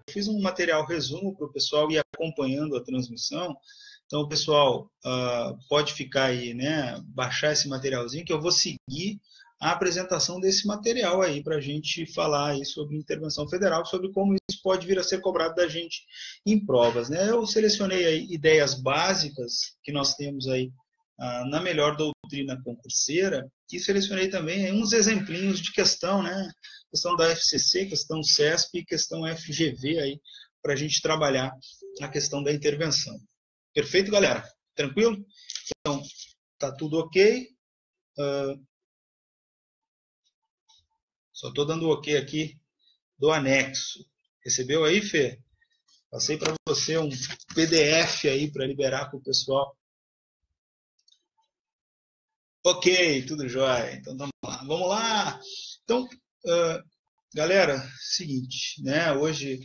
Fiz um material resumo para o pessoal ir acompanhando a transmissão. Então, o pessoal pode ficar aí, né, baixar esse materialzinho, que eu vou seguir a apresentação desse material aí, para a gente falar aí sobre intervenção federal, sobre como isso pode vir a ser cobrado da gente em provas, né? Eu selecionei aí ideias básicas que nós temos aí na melhor doutrina concurseira, e selecionei também aí uns exemplinhos de questão, né? Questão da FCC, questão CESP e questão FGV aí, para a gente trabalhar a questão da intervenção. Perfeito, galera? Tranquilo? Então, tá tudo ok. Só estou dando ok aqui do anexo. Recebeu aí, Fê? Passei para você um PDF aí para liberar para o pessoal. Ok, tudo jóia. Então, vamos lá. Então, galera, seguinte, né? Hoje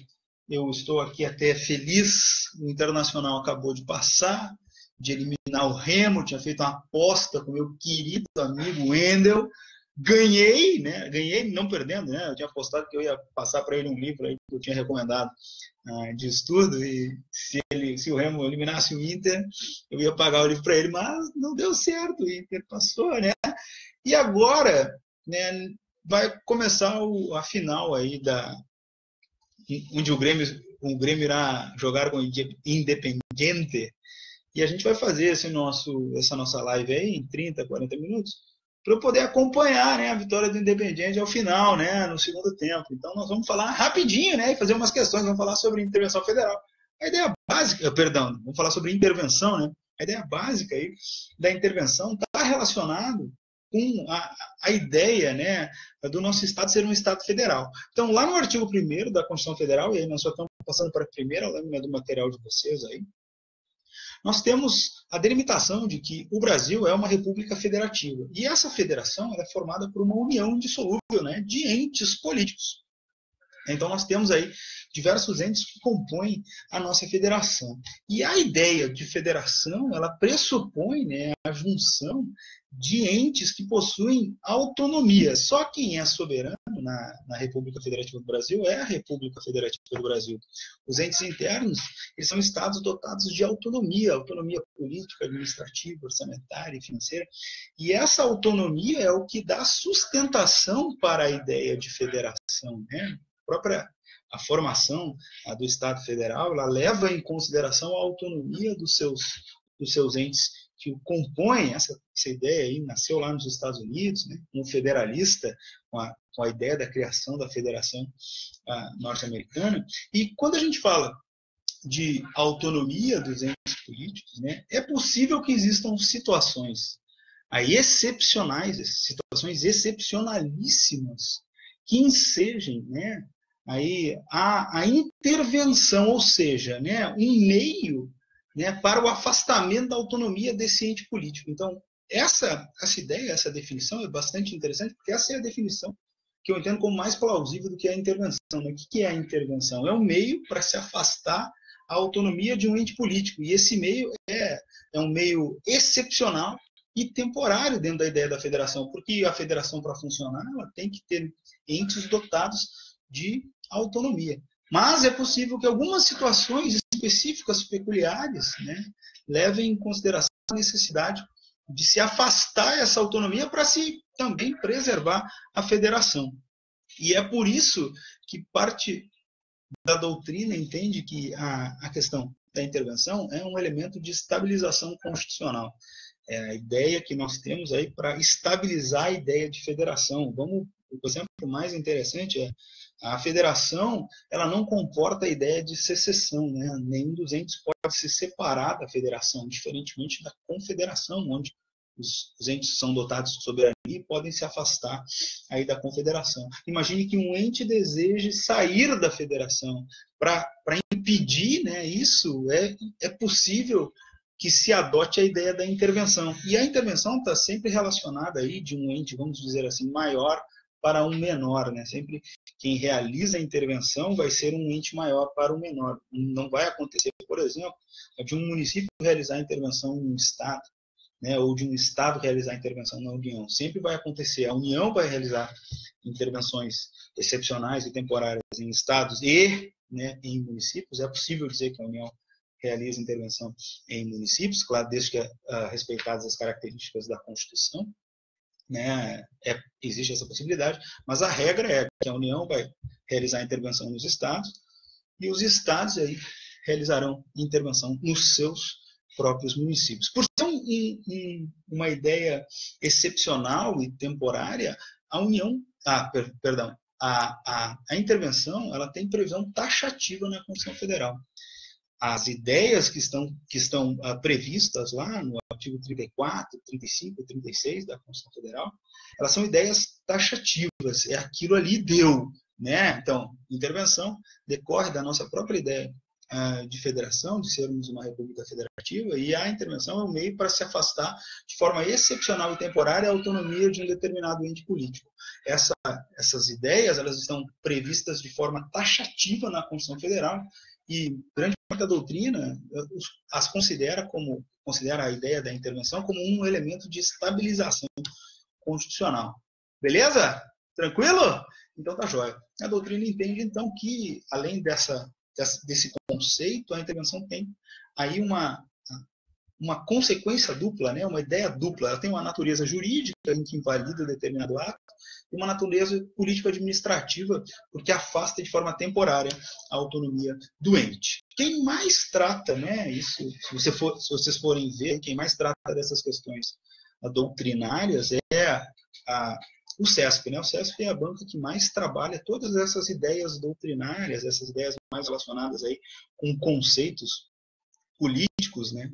eu estou aqui até feliz. O Internacional acabou de passar, de eliminar o Remo. Tinha feito uma aposta com meu querido amigo Wendel. Ganhei, né? Ganhei não perdendo, né? Eu tinha apostado que eu ia passar para ele um livro aí que eu tinha recomendado de estudo, e se o Remo eliminasse o Inter, eu ia pagar o livro para ele, mas não deu certo, o Inter passou, né? E agora, né, vai começar a final aí onde o Grêmio irá jogar com o Independiente, e a gente vai fazer essa nossa live aí em 30, 40 minutos, para eu poder acompanhar, né, a vitória do Independiente ao final, né, no segundo tempo. Então nós vamos falar rapidinho, né, e fazer umas questões, vamos falar sobre intervenção federal. A ideia básica, vamos falar sobre intervenção, né? A ideia básica aí da intervenção está relacionado com a ideia, né, do nosso Estado ser um Estado federal. Então, lá no artigo 1º da Constituição Federal, e aí nós só estamos passando para a primeira lâmina do material de vocês aí, nós temos a delimitação de que o Brasil é uma república federativa. E essa federação é formada por uma união indissolúvel, né, de entes políticos. Então, nós temos aí diversos entes que compõem a nossa federação. E a ideia de federação, ela pressupõe, né, a junção de entes que possuem autonomia. Só quem é soberano na República Federativa do Brasil é a República Federativa do Brasil. Os entes internos, eles são estados dotados de autonomia política, administrativa, orçamentária e financeira. E essa autonomia é o que dá sustentação para a ideia de federação, né? A formação do Estado Federal, ela leva em consideração a autonomia dos seus entes que compõem essa ideia aí, nasceu lá nos Estados Unidos, né, um federalista com a ideia da criação da Federação Norte-Americana. E quando a gente fala de autonomia dos entes políticos, né, é possível que existam situações aí excepcionais, situações excepcionalíssimas, que ensejem, né, aí a intervenção, ou seja, né, um meio, né, para o afastamento da autonomia desse ente político. Então, essa ideia, essa definição é bastante interessante, porque essa é a definição que eu entendo como mais plausível do que a intervenção. O que é a intervenção? É um meio para se afastar a autonomia de um ente político, e esse meio é um meio excepcional e temporário dentro da ideia da federação, porque a federação, para funcionar, ela tem que ter entes dotados de autonomia. Mas é possível que algumas situações específicas, peculiares, né, levem em consideração a necessidade de se afastar essa autonomia para se também preservar a federação. E é por isso que parte da doutrina entende que a questão da intervenção é um elemento de estabilização constitucional. É a ideia que nós temos aí para estabilizar a ideia de federação. O exemplo mais interessante é a federação, ela não comporta a ideia de secessão, né? Nenhum dos entes pode se separar da federação, diferentemente da confederação, onde os entes são dotados de soberania e podem se afastar aí da confederação. Imagine que um ente deseje sair da federação. Para impedir, né, isso, é possível que se adote a ideia da intervenção. E a intervenção está sempre relacionada aí de um ente, vamos dizer assim, maior para um menor, né? Sempre quem realiza a intervenção vai ser um ente maior para o menor. Não vai acontecer, por exemplo, de um município realizar a intervenção em um estado, né, ou de um Estado realizar intervenção na União. Sempre vai acontecer. A União vai realizar intervenções excepcionais e temporárias em Estados e, né, em municípios. É possível dizer que a União realiza intervenção em municípios, claro, desde que respeitadas as características da Constituição, né, existe essa possibilidade, mas a regra é que a União vai realizar intervenção nos estados e os estados aí realizarão intervenção nos seus próprios municípios. Por ser uma ideia excepcional e temporária, a União, a intervenção, ela tem previsão taxativa na Constituição Federal. As ideias que estão previstas lá no artigo 34, 35 e 36 da Constituição Federal, elas são ideias taxativas, é aquilo ali deu, né? Então, intervenção decorre da nossa própria ideia de federação, de sermos uma república federativa, e a intervenção é um meio para se afastar de forma excepcional e temporária a autonomia de um determinado ente político. Essas ideias, elas estão previstas de forma taxativa na Constituição Federal, e grande parte da doutrina as considera a ideia da intervenção como um elemento de estabilização constitucional. Beleza? Tranquilo? Então tá jóia. A doutrina entende, então, que, além desse conceito, a intervenção tem aí uma consequência dupla, né? Uma ideia dupla. Ela tem uma natureza jurídica, em que invalida determinado ato, e uma natureza político-administrativa, porque afasta de forma temporária a autonomia do ente. Quem mais trata, né, isso, se vocês forem ver, quem mais trata dessas questões doutrinárias é o CESP, né? O CESP é a banca que mais trabalha todas essas ideias doutrinárias, essas ideias mais relacionadas aí com conceitos políticos, né?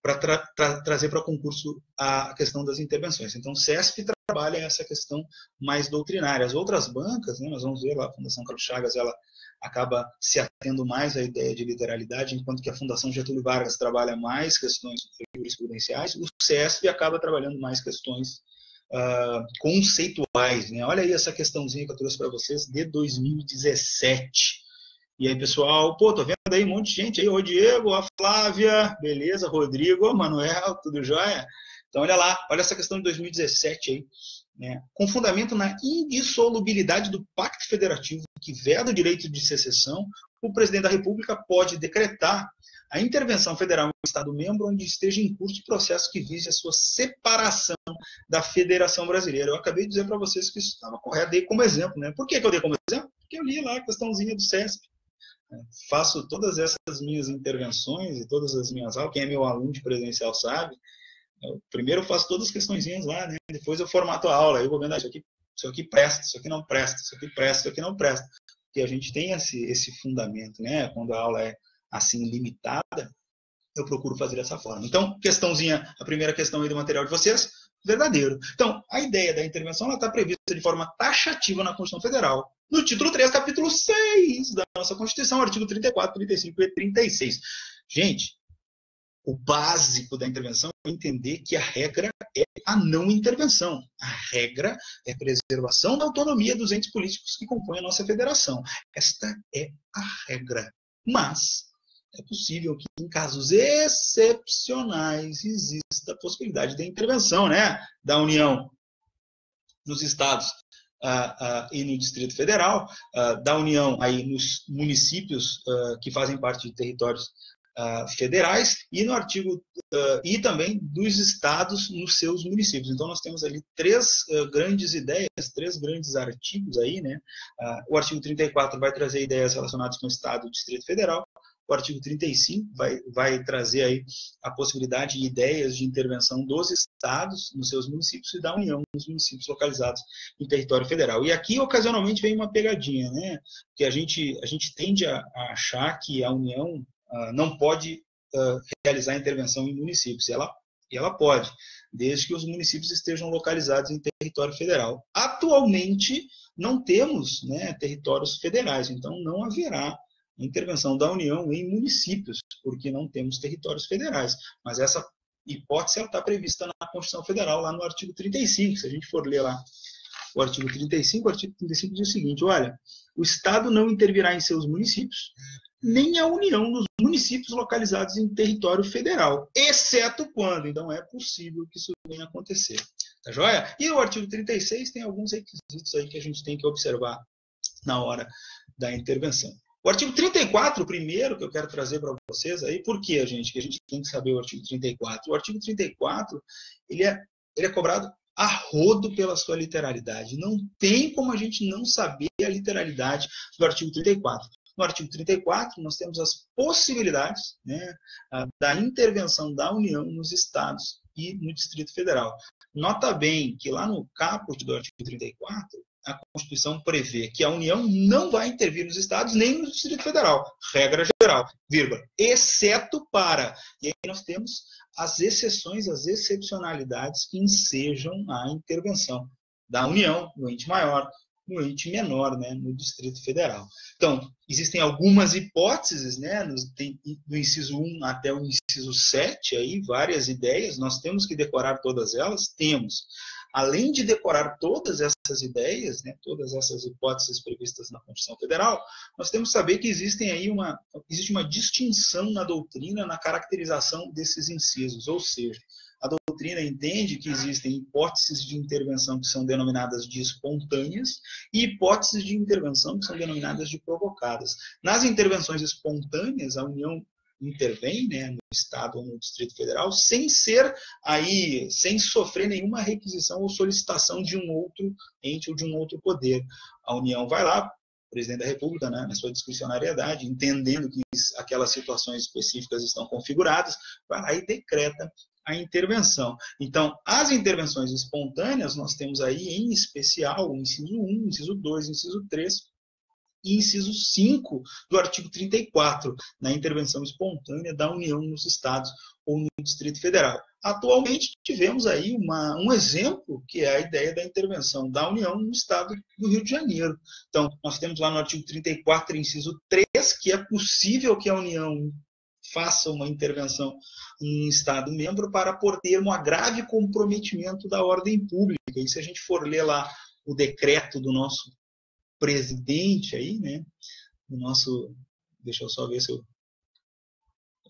Para trazer para o concurso a questão das intervenções. Então, o CESP trabalha essa questão mais doutrinária. As outras bancas, né, nós vamos ver lá, a Fundação Carlos Chagas, ela acaba se atendo mais à ideia de literalidade, enquanto que a Fundação Getúlio Vargas trabalha mais questões jurisprudenciais, o CESP acaba trabalhando mais questões conceituais, né? Olha aí essa questãozinha que eu trouxe para vocês de 2017. E aí, pessoal, tô vendo aí um monte de gente aí, o Diego, a Flávia, beleza, Rodrigo, Manuel, tudo jóia? Então, olha lá, olha essa questão de 2017 aí, né? Com fundamento na indissolubilidade do Pacto Federativo, que veda o direito de secessão, o presidente da República pode decretar a intervenção federal em um Estado-membro onde esteja em curso processo que vise a sua separação da Federação Brasileira. Eu acabei de dizer para vocês que isso estava correto, dei como exemplo, né? Por que eu dei como exemplo? Porque eu li lá a questãozinha do CESP. Faço todas essas minhas intervenções e todas as minhas aulas, quem é meu aluno de presencial sabe, primeiro eu faço todas as questõezinhas lá, né? Depois eu formato a aula, aí eu vou vendo, isso aqui presta, isso aqui não presta, isso aqui presta, isso aqui não presta. Porque a gente tem esse fundamento, né? Quando a aula é assim limitada, eu procuro fazer dessa forma. Então, questãozinha, a primeira questão aí do material de vocês, verdadeiro. Então, a ideia da intervenção está prevista de forma taxativa na Constituição Federal, no título 3, capítulo 6 da nossa Constituição, artigo 34, 35 e 36. Gente, o básico da intervenção é entender que a regra é a não intervenção. A regra é a preservação da autonomia dos entes políticos que compõem a nossa federação. Esta é a regra. Mas é possível que, em casos excepcionais, exista a possibilidade de intervenção, né, da União nos estados e no Distrito Federal, da União aí nos municípios que fazem parte de territórios federais e no artigo e também dos estados nos seus municípios. Então nós temos ali três grandes ideias, três grandes artigos aí, né? O artigo 34 vai trazer ideias relacionadas com o estado e o Distrito Federal. O artigo 35 vai trazer aí a possibilidade de ideias de intervenção dos estados nos seus municípios e da União nos municípios localizados em território federal. E aqui, ocasionalmente, vem uma pegadinha, né? Porque a gente tende a achar que a União não pode realizar intervenção em municípios. E ela pode, desde que os municípios estejam localizados em território federal. Atualmente, não temos, né, territórios federais, então não haverá intervenção da União em municípios, porque não temos territórios federais. Mas essa hipótese está prevista na Constituição Federal, lá no artigo 35. Se a gente for ler lá o artigo 35 diz o seguinte: olha, o Estado não intervirá em seus municípios, nem a União nos municípios localizados em território federal, exceto quando. Então, é possível que isso venha a acontecer. Tá joia? E o artigo 36 tem alguns requisitos aí que a gente tem que observar na hora da intervenção. O artigo 34, o primeiro que eu quero trazer para vocês aí, por que, gente? Que a gente tem que saber o artigo 34. O artigo 34, ele é cobrado a rodo pela sua literalidade. Não tem como a gente não saber a literalidade do artigo 34. No artigo 34, nós temos as possibilidades, né, da intervenção da União nos estados e no Distrito Federal. Nota bem que lá no caput do artigo 34, a Constituição prevê que a União não vai intervir nos estados nem no Distrito Federal, regra geral, vírgula, exceto para. E aí nós temos as exceções, as excepcionalidades que ensejam a intervenção da União, no ente maior, no ente menor, né, no Distrito Federal. Então, existem algumas hipóteses, né, do inciso 1 até o inciso 7, aí, várias ideias, nós temos que decorar todas elas? Temos. Além de decorar todas essas ideias, né, todas essas hipóteses previstas na Constituição Federal, nós temos que saber que existe uma distinção na doutrina, na caracterização desses incisos, ou seja, a doutrina entende que existem hipóteses de intervenção que são denominadas de espontâneas e hipóteses de intervenção que são denominadas de provocadas. Nas intervenções espontâneas, a União intervém, né, no Estado ou no Distrito Federal, sem sofrer nenhuma requisição ou solicitação de um outro ente ou de um outro poder. A União vai lá, o presidente da República, né, na sua discricionariedade, entendendo que aquelas situações específicas estão configuradas, vai lá e decreta a intervenção. Então, as intervenções espontâneas, nós temos aí, em especial, o inciso 1, inciso 2, inciso 3 e inciso 5 do artigo 34, na intervenção espontânea da União nos estados ou no Distrito Federal. Atualmente, tivemos aí um exemplo, que é a ideia da intervenção da União no estado do Rio de Janeiro. Então, nós temos lá no artigo 34, inciso 3, que é possível que a União faça uma intervenção em Estado membro para pôr termo a grave comprometimento da ordem pública. E se a gente for ler lá o decreto do nosso presidente aí, né, deixa eu só ver se eu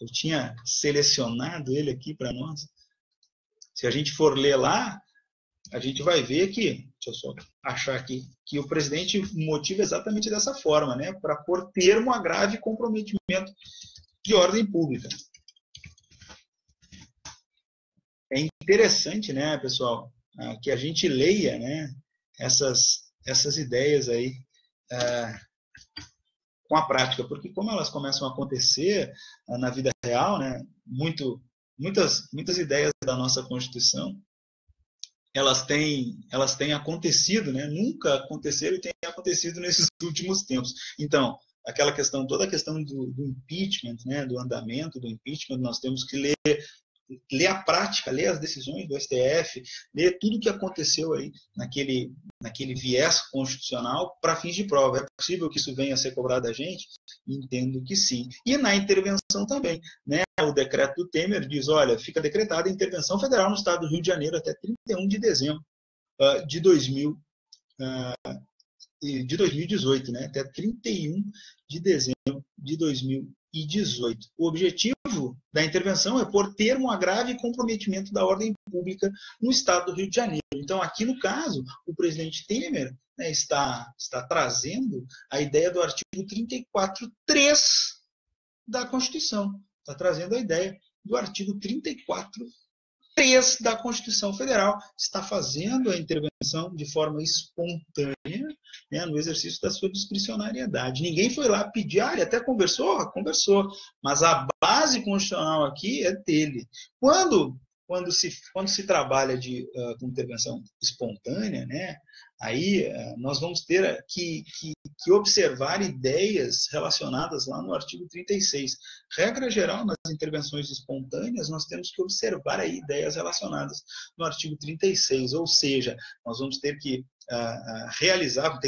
tinha selecionado ele aqui para nós. Se a gente for ler lá, a gente vai ver que, deixa eu só achar aqui, que o presidente motiva exatamente dessa forma, né, para pôr termo a grave comprometimento de ordem pública. É interessante, né, pessoal, que a gente leia, né, essas ideias aí com a prática, porque como elas começam a acontecer na vida real, né, muitas ideias da nossa Constituição, elas têm acontecido, né, nunca aconteceram e têm acontecido nesses últimos tempos. Então, toda a questão do impeachment, né, do andamento do impeachment, nós temos que ler a prática, ler as decisões do STF, ler tudo o que aconteceu aí naquele viés constitucional para fins de prova. É possível que isso venha a ser cobrado da gente? Entendo que sim. E na intervenção também, né? O decreto do Temer diz, olha, fica decretada a intervenção federal no estado do Rio de Janeiro até 31 de dezembro de 2018, né? Até 31 de dezembro de 2018. O objetivo da intervenção é pôr termo a grave comprometimento da ordem pública no estado do Rio de Janeiro. Então, aqui no caso, o presidente Temer, né, está trazendo a ideia do artigo 34.3 da Constituição. Está trazendo a ideia do artigo 34.3 da Constituição Federal, está fazendo a intervenção de forma espontânea, né, no exercício da sua discricionariedade. Ninguém foi lá pedir, ele até conversou, mas a base constitucional aqui é dele. Quando se trabalha com intervenção espontânea, né, aí nós vamos ter que observar ideias relacionadas lá no artigo 36. Regra geral, nas intervenções espontâneas, nós temos que observar aí ideias relacionadas no artigo 36, ou seja, nós vamos ter que realizar,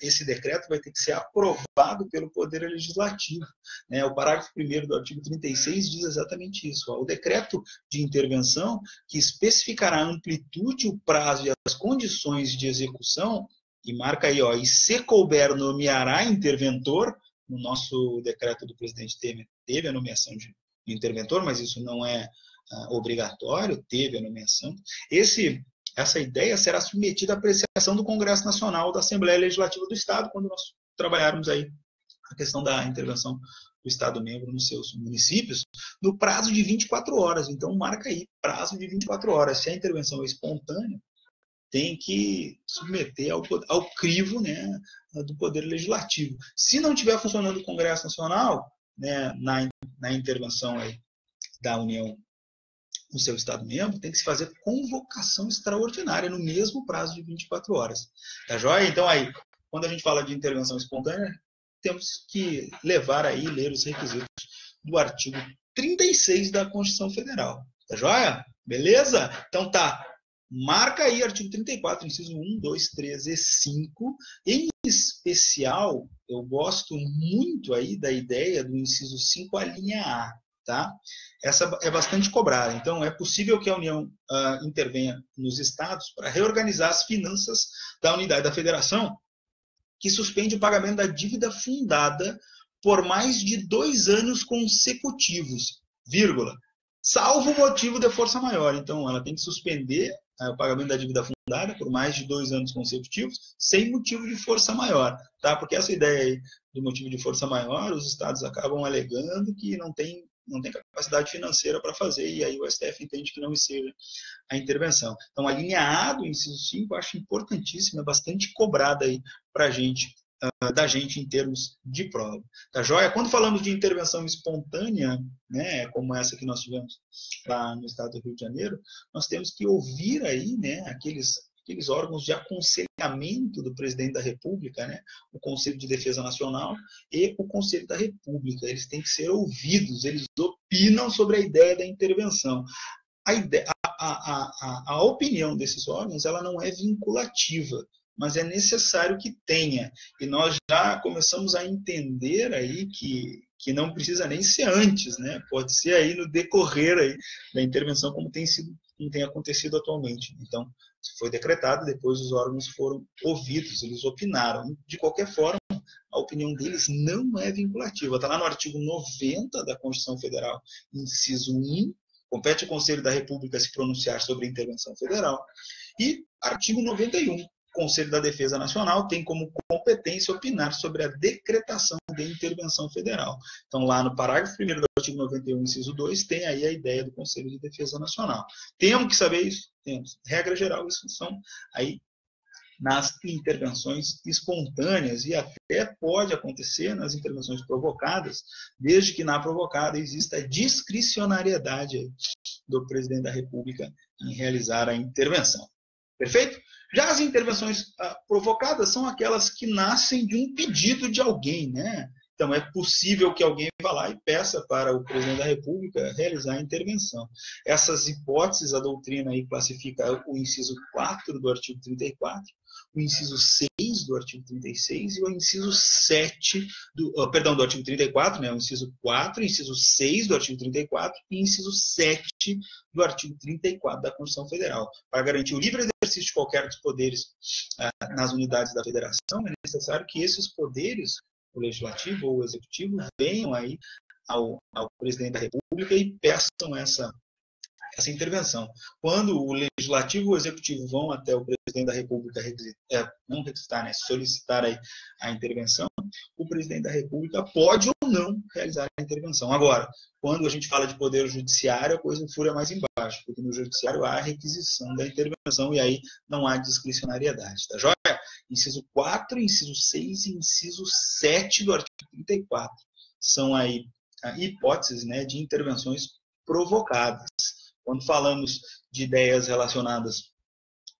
esse decreto vai ter que ser aprovado pelo Poder Legislativo. Né? O parágrafo 1º do artigo 36 diz exatamente isso. O decreto de intervenção, que especificará a amplitude, o prazo e as condições de execução, e marca aí, e se couber, nomeará interventor, no nosso decreto do presidente Temer, teve a nomeação de interventor, mas isso não é obrigatório, teve a nomeação. Essa ideia será submetida à apreciação do Congresso Nacional da Assembleia Legislativa do Estado, quando nós trabalharmos aí a questão da intervenção do Estado-membro nos seus municípios, no prazo de 24 horas. Então, marca aí, prazo de 24 horas. Se a intervenção é espontânea, tem que submeter ao crivo, né, do Poder Legislativo. Se não estiver funcionando o Congresso Nacional, né, na intervenção aí da União no seu Estado-membro, tem que se fazer convocação extraordinária no mesmo prazo de 24 horas. Tá joia? Então, aí, quando a gente fala de intervenção espontânea, temos que ler os requisitos do artigo 36 da Constituição Federal. Tá joia? Beleza? Então tá. Marca aí artigo 34, inciso 1, 2, 3 e 5. Em especial, eu gosto muito aí da ideia do inciso 5, a linha A. Tá? Essa é bastante cobrada. Então, é possível que a União intervenha nos estados para reorganizar as finanças da unidade da federação, que suspende o pagamento da dívida fundada por mais de 2 anos consecutivos, vírgula, salvo motivo de força maior. Então, ela tem que suspender o pagamento da dívida fundada por mais de 2 anos consecutivos, sem motivo de força maior. Tá? Porque essa ideia aí do motivo de força maior, os estados acabam alegando que não tem capacidade financeira para fazer, e aí o STF entende que não enseja a intervenção. Então, a linha A do inciso 5 eu acho importantíssima, é bastante cobrada aí para a gente, da gente em termos de prova. Tá joia? Quando falamos de intervenção espontânea, né, como essa que nós tivemos lá no estado do Rio de Janeiro, nós temos que ouvir aí, né, aqueles órgãos de aconselhamento do presidente da República, né, o Conselho de Defesa Nacional e o Conselho da República. Eles têm que ser ouvidos, eles opinam sobre a ideia da intervenção. A opinião desses órgãos ela não é vinculativa, mas é necessário que tenha. E nós já começamos a entender aí que não precisa nem ser antes, né? Pode ser aí no decorrer aí da intervenção, como tem acontecido atualmente. Então, foi decretado, depois os órgãos foram ouvidos, eles opinaram. De qualquer forma, a opinião deles não é vinculativa. Está lá no artigo 90 da Constituição Federal, inciso 1, compete ao Conselho da República se pronunciar sobre a intervenção federal. E artigo 91, o Conselho da Defesa Nacional tem como competência opinar sobre a decretação de intervenção federal. Então, lá no parágrafo 1º do artigo 91, inciso 2, tem aí a ideia do Conselho de Defesa Nacional. Temos que saber isso? Temos. Regra geral, isso são aí nas intervenções espontâneas, e até pode acontecer nas intervenções provocadas, desde que na provocada exista discricionariedade do presidente da República em realizar a intervenção. Perfeito? Já as intervenções provocadas são aquelas que nascem de um pedido de alguém, né? Então, é possível que alguém vá lá e peça para o presidente da República realizar a intervenção. Essas hipóteses, a doutrina aí classifica o inciso 4 do artigo 34, o inciso 6 do artigo 36 e o inciso 7 do artigo 34, né? O inciso 4, inciso 6 do artigo 34 e inciso 7 do artigo 34 da Constituição Federal. Para garantir o livre exercício de qualquer dos poderes nas unidades da federação, é necessário que esses poderes, o legislativo ou o executivo, venham aí ao presidente da República e peçam essa intervenção. Quando o legislativo e o executivo vão até o presidente da República solicitar aí a intervenção, o presidente da República pode ou não realizar a intervenção. Agora, quando a gente fala de poder judiciário, a coisa fura mais embaixo, porque no judiciário há a requisição da intervenção e aí não há discricionariedade. Tá joia? Inciso 4, inciso 6 e inciso 7 do artigo 34 são aí hipóteses, né, de intervenções provocadas. Quando falamos de ideias relacionadas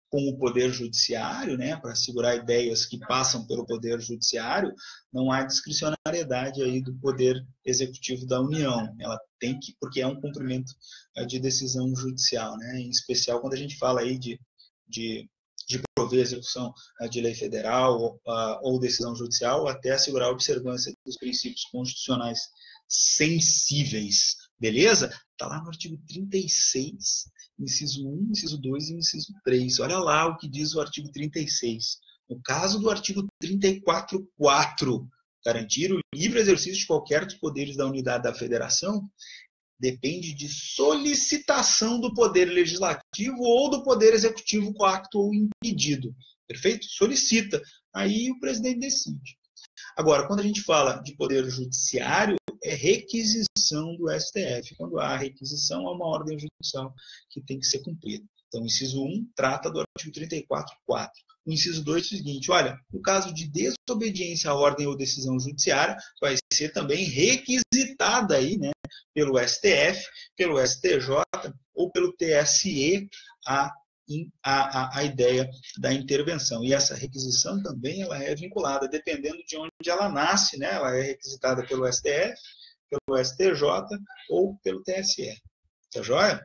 com o Poder Judiciário, né, para assegurar ideias que passam pelo Poder Judiciário, não há discricionariedade aí do Poder Executivo da União. Ela tem que, porque é um cumprimento de decisão judicial, né, em especial quando a gente fala aí de prover a execução de lei federal ou decisão judicial, até assegurar a observância dos princípios constitucionais sensíveis. Beleza? Está lá no artigo 36, inciso 1, inciso 2 e inciso 3. Olha lá o que diz o artigo 36. No caso do artigo 34.4, Garantir o livre exercício de qualquer dos poderes da unidade da federação depende de solicitação do poder legislativo ou do poder executivo coacto ou impedido. Perfeito? Solicita. Aí o presidente decide. Agora, quando a gente fala de poder judiciário, é requisição do STF. Quando há requisição, há uma ordem judicial que tem que ser cumprida. Então, o inciso 1 trata do artigo 34.4. O inciso 2 é o seguinte, olha, no caso de desobediência à ordem ou decisão judiciária, vai ser também requisitada aí, né, pelo STF, pelo STJ ou pelo TSE a ideia da intervenção. E essa requisição também ela é vinculada, dependendo de onde ela nasce, né? Ela é requisitada pelo STF, pelo STJ ou pelo TSE. Tá joia?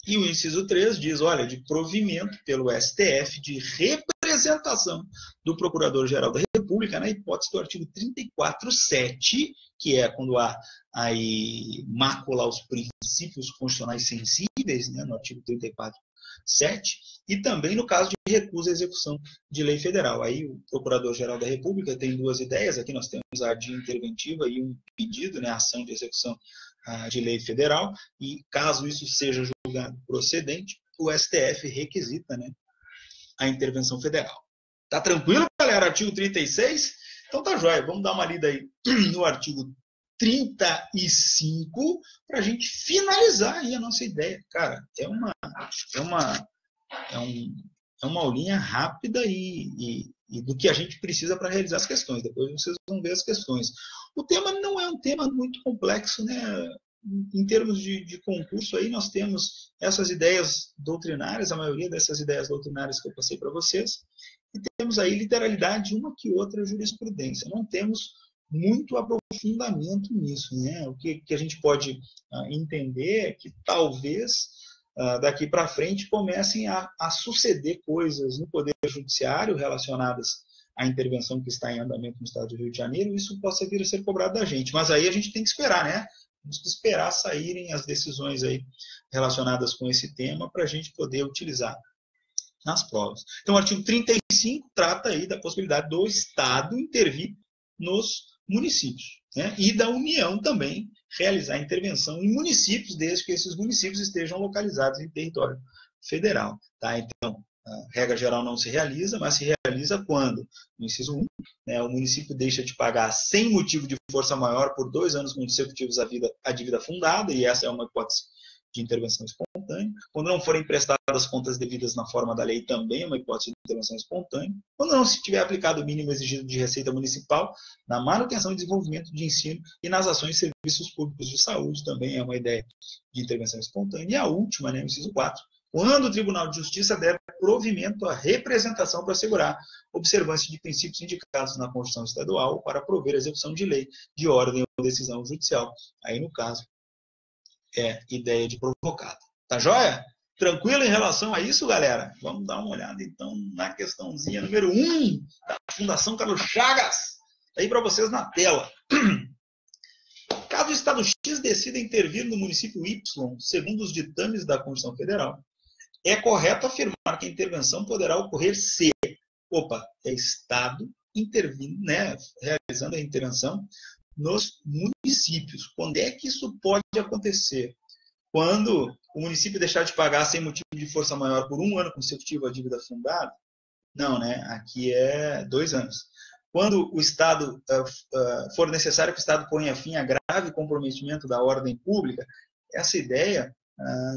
E o inciso 3 diz, olha, de provimento pelo STF de representação do Procurador-Geral da República, na hipótese do artigo 34.7, que é quando há aí mácula aos princípios constitucionais sensíveis, né, no artigo 34.7, e também no caso de recusa à execução de lei federal. Aí o Procurador-Geral da República tem duas ideias, aqui nós temos a de interventiva e um pedido, né, ação de execução de lei federal, e caso isso seja julgado procedente, o STF requisita, né, a intervenção federal. Tá tranquilo, galera? Artigo 36? Então tá jóia, vamos dar uma lida aí no artigo 35 para a gente finalizar aí a nossa ideia. Cara, é uma aulinha rápida e do que a gente precisa para realizar as questões. Depois vocês vão ver as questões. O tema não é um tema muito complexo, né? Em termos de concurso, aí nós temos essas ideias doutrinárias, a maioria dessas ideias doutrinárias que eu passei para vocês, e temos aí literalidade, uma que outra jurisprudência. Não temos muito aprofundamento nisso, né? O que a gente pode entender é que talvez daqui para frente comecem a suceder coisas no Poder Judiciário relacionadas à intervenção que está em andamento no Estado do Rio de Janeiro, e isso possa vir a ser cobrado da gente. Mas aí a gente tem que esperar, né? Temos que esperar saírem as decisões aí relacionadas com esse tema para a gente poder utilizar nas provas. Então, o artigo 35 trata aí da possibilidade do Estado intervir nos municípios, né? E da União também realizar intervenção em municípios, desde que esses municípios estejam localizados em território federal. Tá? Então, a regra geral não se realiza, mas se realiza quando, no inciso 1, né, o município deixa de pagar sem motivo de força maior por 2 anos consecutivos a dívida fundada, e essa é uma hipótese de intervenção espontânea. Quando não forem prestadas contas devidas na forma da lei, também é uma hipótese de intervenção espontânea. Quando não se tiver aplicado o mínimo exigido de receita municipal na manutenção e desenvolvimento de ensino e nas ações e serviços públicos de saúde, também é uma ideia de intervenção espontânea. E a última, né, o inciso 4, quando o Tribunal de Justiça der provimento à representação para assegurar observância de princípios indicados na Constituição Estadual para prover a execução de lei, de ordem ou decisão judicial. Aí, no caso, é ideia de provocado. Tá joia? Tranquilo em relação a isso, galera? Vamos dar uma olhada, então, na questãozinha número 1 da Fundação Carlos Chagas. Tá aí para vocês na tela. Caso o Estado X decida intervir no município Y, segundo os ditames da Constituição Federal, é correto afirmar que a intervenção poderá ocorrer se, é Estado intervindo, né, realizando a intervenção nos municípios. Quando é que isso pode acontecer? Quando o município deixar de pagar sem motivo de força maior por 1 ano consecutivo a dívida fundada? Não, né? Aqui é 2 anos. Quando o Estado for necessário que o Estado ponha fim a grave comprometimento da ordem pública, essa ideia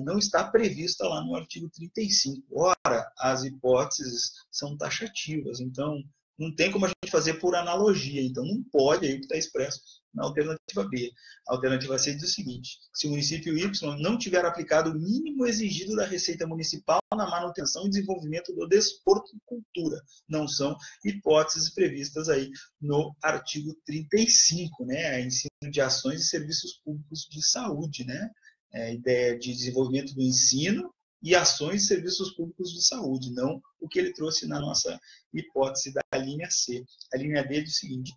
não está prevista lá no artigo 35. Ora, as hipóteses são taxativas, então não tem como a gente fazer por analogia, então não pode, aí que está expresso na alternativa B. A alternativa C diz o seguinte: se o município Y não tiver aplicado o mínimo exigido da Receita Municipal na manutenção e desenvolvimento do desporto e cultura, não são hipóteses previstas aí no artigo 35, né? Ensino de ações e serviços públicos de saúde, né? Ideia de desenvolvimento do ensino e ações e serviços públicos de saúde, não o que ele trouxe na nossa hipótese da linha C. A linha D diz o seguinte: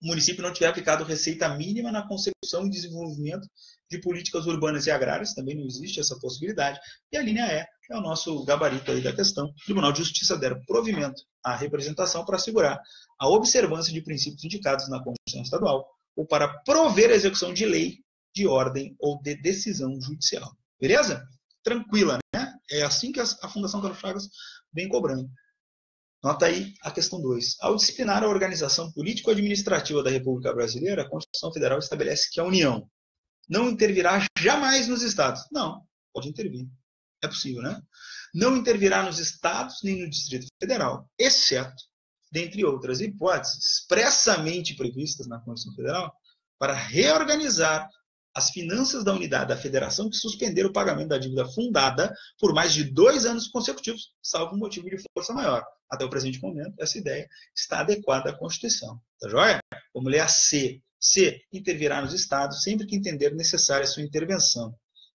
o município não tiver aplicado receita mínima na consecução e desenvolvimento de políticas urbanas e agrárias, também não existe essa possibilidade. E a linha E é o nosso gabarito aí da questão. O Tribunal de Justiça der provimento à representação para assegurar a observância de princípios indicados na Constituição Estadual ou para prover a execução de lei, de ordem ou de decisão judicial. Beleza? Tranquila, né? É assim que a Fundação Carlos Chagas vem cobrando. Nota aí a questão 2. Ao disciplinar a organização político-administrativa da República Brasileira, a Constituição Federal estabelece que a União não intervirá jamais nos Estados. Não, pode intervir. É possível, né? Não intervirá nos Estados nem no Distrito Federal, exceto, dentre outras hipóteses, expressamente previstas na Constituição Federal, para reorganizar as finanças da unidade da federação que suspender o pagamento da dívida fundada por mais de 2 anos consecutivos, salvo motivo de força maior. Até o presente momento, essa ideia está adequada à Constituição. Tá joia? Vamos ler a C. C. Intervirá nos estados sempre que entender necessária a sua intervenção.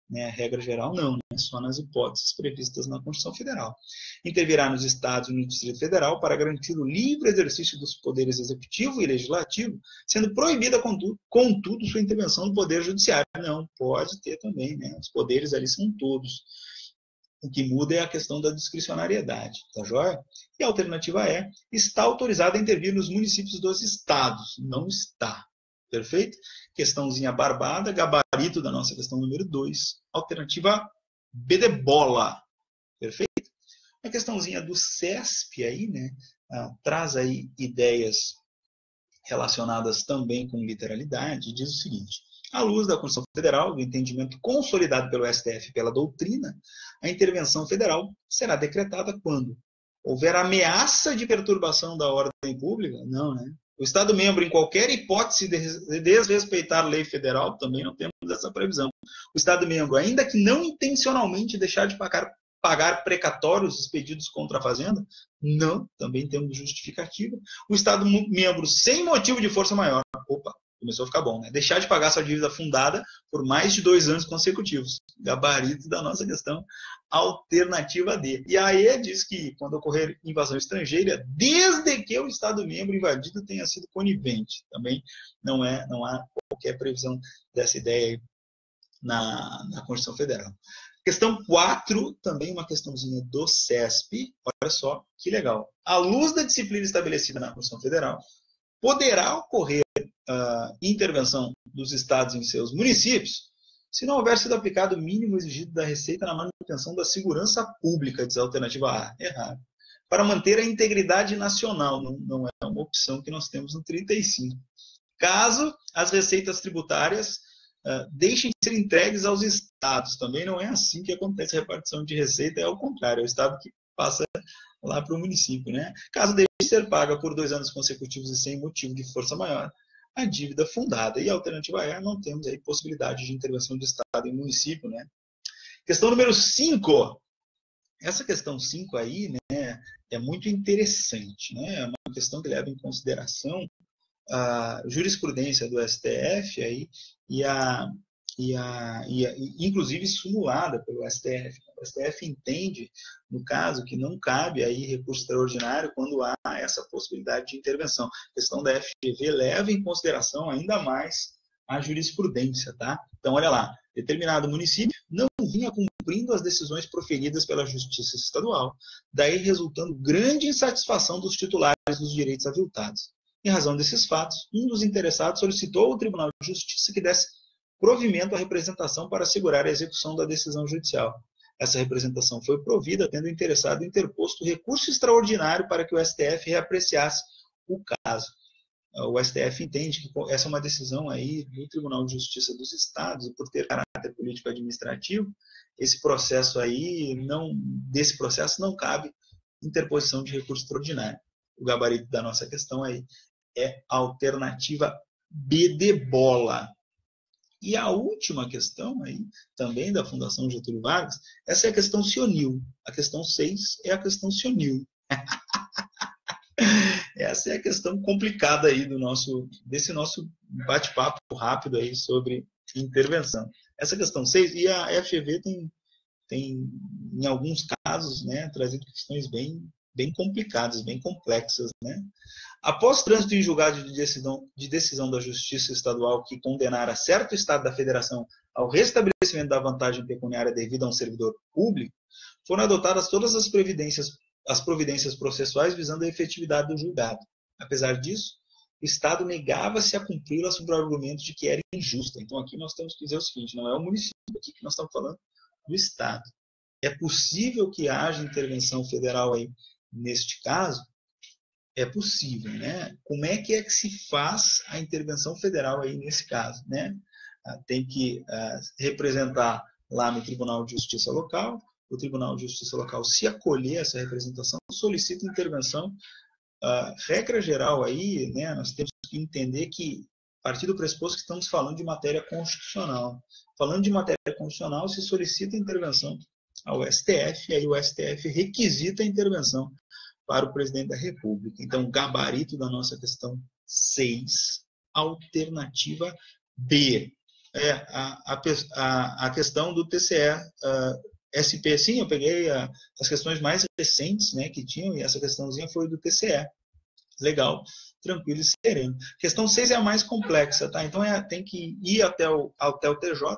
A regra geral não, né? Só nas hipóteses previstas na Constituição Federal. Intervirá nos estados e no Distrito Federal para garantir o livre exercício dos poderes executivo e legislativo, sendo proibida, contudo, sua intervenção no Poder Judiciário. Não, pode ter também, né? Os poderes ali são todos. O que muda é a questão da discricionariedade, tá joia? E a alternativa E, está autorizada a intervir nos municípios dos estados. Não está. Perfeito? Questãozinha barbada, gabarito da nossa questão número 2. Alternativa B de bola. Perfeito? A questãozinha do CESP aí, né? Traz aí ideias relacionadas também com literalidade. Diz o seguinte: à luz da Constituição Federal, do entendimento consolidado pelo STF e pela doutrina, a intervenção federal será decretada quando houver ameaça de perturbação da ordem pública? Não, né? O Estado-membro, em qualquer hipótese de desrespeitar a lei federal, também não temos essa previsão. O Estado-membro, ainda que não intencionalmente deixar de pagar precatórios expedidos contra a Fazenda, não, também temos justificativa. O Estado-membro, sem motivo de força maior, opa, começou a ficar bom, né? Deixar de pagar sua dívida fundada por mais de 2 anos consecutivos. Gabarito da nossa questão, alternativa D. E a E diz que, quando ocorrer invasão estrangeira, desde que o Estado-membro invadido tenha sido conivente. Também não há qualquer previsão dessa ideia aí na Constituição Federal. Questão 4, também uma questãozinha do CESP. Olha só que legal. À luz da disciplina estabelecida na Constituição Federal, poderá ocorrer intervenção dos estados em seus municípios se não houver sido aplicado o mínimo exigido da Receita na manutenção da segurança pública, diz a alternativa A. Errado. Para manter a integridade nacional, não é uma opção que nós temos no 35. Caso as receitas tributárias deixem de ser entregues aos estados. Também não é assim que acontece a repartição de receita, é ao contrário, é o estado que passa lá para o município, né? Caso deixe de ser paga por 2 anos consecutivos e sem motivo de força maior, a dívida fundada. E a alternativa E, não temos aí possibilidade de intervenção do estado e município, né? Questão número 5. Essa questão 5 aí, né, é muito interessante, né? É uma questão que leva em consideração a jurisprudência do STF aí, inclusive simulada pelo STF. O STF entende, no caso, que não cabe aí recurso extraordinário quando há essa possibilidade de intervenção. A questão da FGV leva em consideração ainda mais a jurisprudência, tá? Então, olha lá, determinado município não vinha cumprindo as decisões proferidas pela Justiça Estadual, daí resultando grande insatisfação dos titulares dos direitos aviltados. Em razão desses fatos, um dos interessados solicitou ao Tribunal de Justiça que desse provimento à representação para assegurar a execução da decisão judicial. Essa representação foi provida, tendo o interessado interposto recurso extraordinário para que o STF reapreciasse o caso. O STF entende que essa é uma decisão aí do Tribunal de Justiça dos Estados, e por ter caráter político-administrativo, esse processo aí, desse processo não cabe interposição de recurso extraordinário. O gabarito da nossa questão aí é a alternativa B de bola. E a última questão aí, também da Fundação Getúlio Vargas, essa é a questão cionil. A questão 6 é a questão cionil. Essa é a questão complicada aí desse nosso bate-papo rápido aí sobre intervenção. Essa questão 6, e a FGV tem em alguns casos, né, trazido questões bem complicadas, bem complexas, né? Após trânsito em julgado de decisão da Justiça Estadual que condenara certo Estado da Federação ao restabelecimento da vantagem pecuniária devida a um servidor público, foram adotadas todas as providências processuais visando a efetividade do julgado. Apesar disso, o Estado negava-se a cumpri-la sob o argumento de que era injusta. Então, aqui nós temos que dizer o seguinte, não é o município aqui que nós estamos falando, do Estado. É possível que haja intervenção federal aí neste caso? É possível, né? Como é que se faz a intervenção federal aí nesse caso, né? Tem que representar lá no Tribunal de Justiça Local, o Tribunal de Justiça Local, se acolher essa representação, solicita intervenção. Regra geral aí, né, nós temos que entender que, a partir do pressuposto que estamos falando de matéria constitucional. Falando de matéria constitucional, se solicita intervenção ao STF, e aí o STF requisita a intervenção para o presidente da República. Então, gabarito da nossa questão 6, alternativa B. A questão do TCE SP, sim, eu peguei as questões mais recentes, né, que tinham, e essa questãozinha foi do TCE. Legal, tranquilo e sereno. Questão 6 é a mais complexa, tá? Então tem que ir até o TJ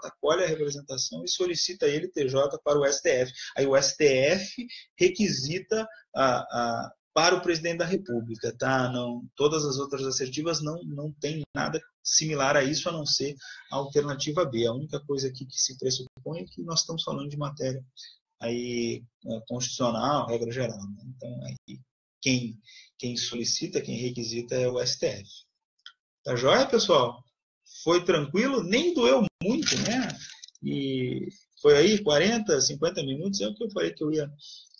acolhe a representação e solicita ele, TJ, para o STF. Aí o STF requisita para o presidente da República, tá? Não, todas as outras assertivas não tem nada similar a isso, a não ser a alternativa B. A única coisa aqui que se pressupõe é que nós estamos falando de matéria aí, constitucional, regra geral, né? Então, aí, quem solicita, quem requisita é o STF. Tá joia, pessoal? Foi tranquilo? Nem doeu muito, né? E foi aí 40, 50 minutos, é o que eu falei que eu ia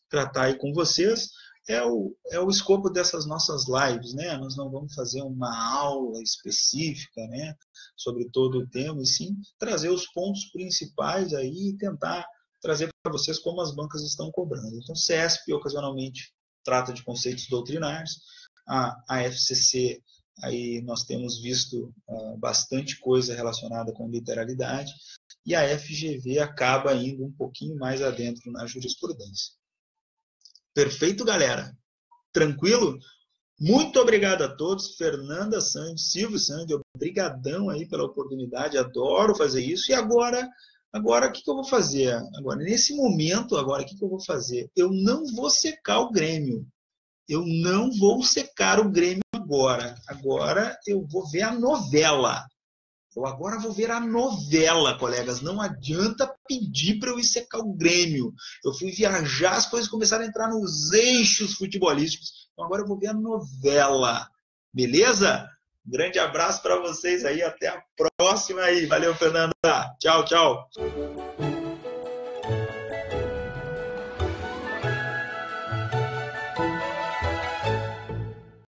tratar aí com vocês. É o escopo dessas nossas lives, né? Nós não vamos fazer uma aula específica, né, sobre todo o tema, e sim trazer os pontos principais aí e tentar trazer para vocês como as bancas estão cobrando. Então, CESP, ocasionalmente, trata de conceitos doutrinários. A FCC, aí nós temos visto bastante coisa relacionada com literalidade, e a FGV acaba indo um pouquinho mais adentro na jurisprudência. Perfeito, galera? Tranquilo? Muito obrigado a todos. Fernanda Sandi, Silvio Sandi, obrigadão aí pela oportunidade, adoro fazer isso. E agora o que eu vou fazer? Agora, nesse momento, o que eu vou fazer? Eu não vou secar o Grêmio. Eu não vou secar o Grêmio agora. Agora eu vou ver a novela. Eu agora vou ver a novela, colegas. Não adianta pedir para eu ir secar o Grêmio. Eu fui viajar, as coisas começaram a entrar nos eixos futebolísticos. Então agora eu vou ver a novela. Beleza? Um grande abraço para vocês aí. Até a próxima aí. Valeu, Fernanda. Tchau, tchau.